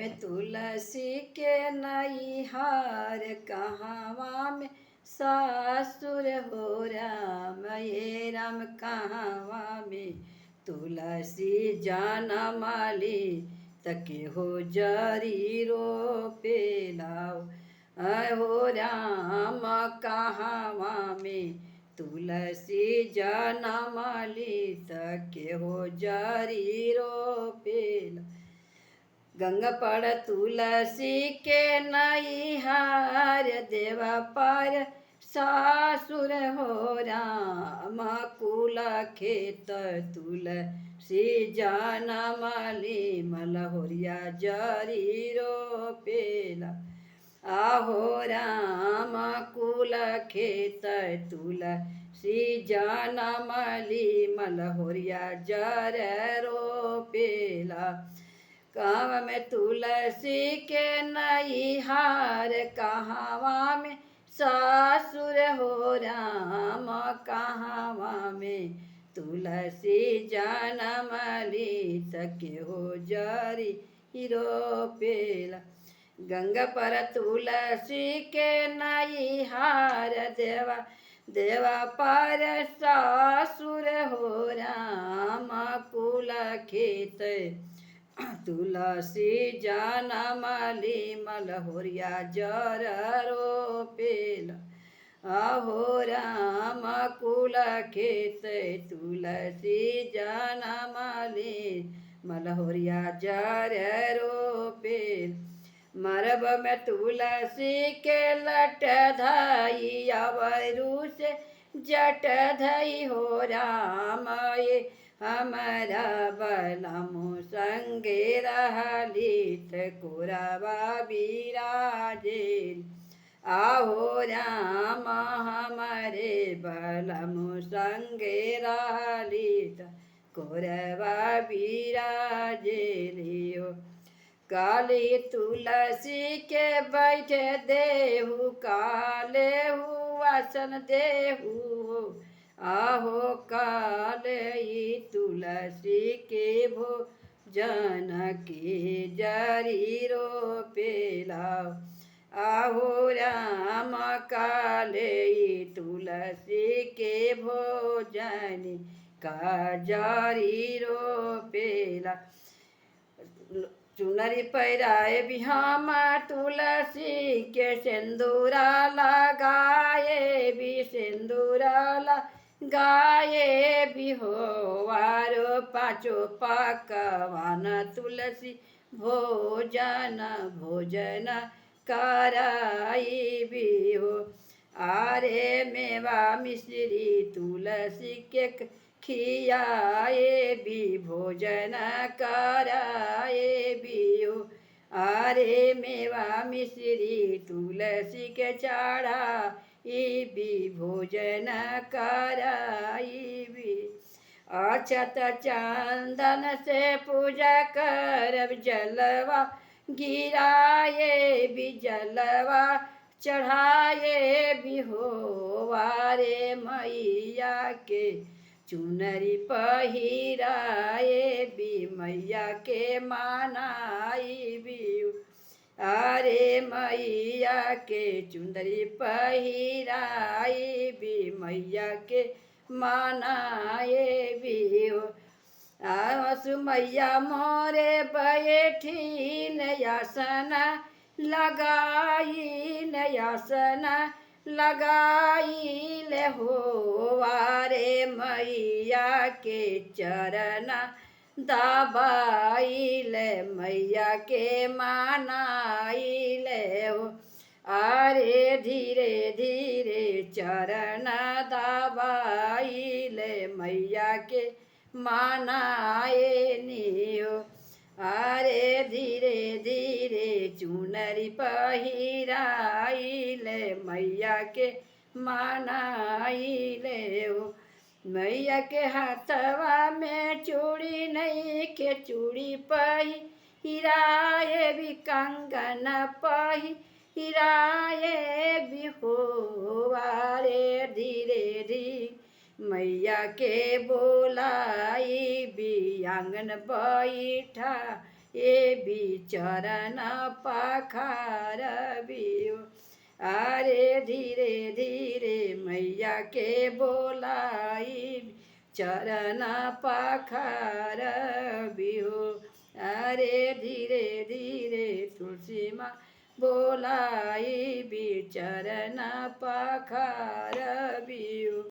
में तुलसी के नैहार कहवा में सासुर हो राम ये राम कहवा में तुलसी जनमाली तके हो जरी रोपे लाओ हो राम कहवा में तुलसी जनमाली तके हो जरी रोपे गंगा पड़ तुलसी के नैहार देवा पर सासुर हो राम कुल खेत तुलसी जनमाली मलहोरिया जरी रोपेला आहो राम कुल खेत तुलसी जनमाली मलहोरिया जर रोपेला काम में तुलसी के नैहार कहवा में सासुर हो राम कहवा में तुलसी जनमाली तके हो जरी रोपेला गंगा पर तुलसी के नैहार देवा पर सासुर हो राम कुल खेत तुलसी जनमाली मलहोरिया जर रोपेला आहो राम कुल खेत तुलसी जनमाली मलहोरिया जर रोपेल मरब में तुलसी के लट धई अवरू से जट धई हो राम ये हमारा बलमु संगे रहलित कुरवा बिराजे आहो राम हमारे बलमु संगे रहलित कुरवा बिराजे लियो काली तुलसी के बैठे देहु काले आसन देहु आहो काले तुलसी के भोजन के जरी रोपेला आहो राम काले तुलसी के भोजन का जरी रोपेला चुनरी पैराए बिहामा तुलसी के सिंदूरा लगाए भी सिंदूरा लगाए भी हो वारो पाँचों पकवान तुलसी भोजन भोजन कराई भी हो आरे मेवा मिश्री तुलसी के खियाए भी भोजन कराए भी हो आरे मेवा मिश्री तुलसी के चढ़ा भी भोजन कराई भी अक्षत चंदन से पूजा कर जलवा गिराए भी जलवा चढ़ाए भी हो वारे मैया के चुनरी पहिराए भी मैया के मानाई भी अरे मैया के चुनरी पहिराई भी मैया के मानाए भी हो आसु मैया मोरे बैठी नयासन लगाई नयासन लगाई ले हो वारे मैया के चरण दबाई ले मैया के मानाई ले हो अरे धीरे धीरे चरण दबाई ले मैया के मानाए नियो अरे धीरे धीरे चुनरी पहिराई ले मैया के मानाई ले हो मैया के हाथवा में चूड़ी नहीं के चूड़ी पहिराए भी कंगन पहिराए भी हो वारे धीरे धीरे मैया के बोलाई भी आंगन बैठा ए बिचरण पाखार बियो। अरे धीरे धीरे मैया के बोलाई चरण पाखार बिहो। अरे धीरे धीरे तुलसी माँ बोलाई बिचरण पाखार बियो।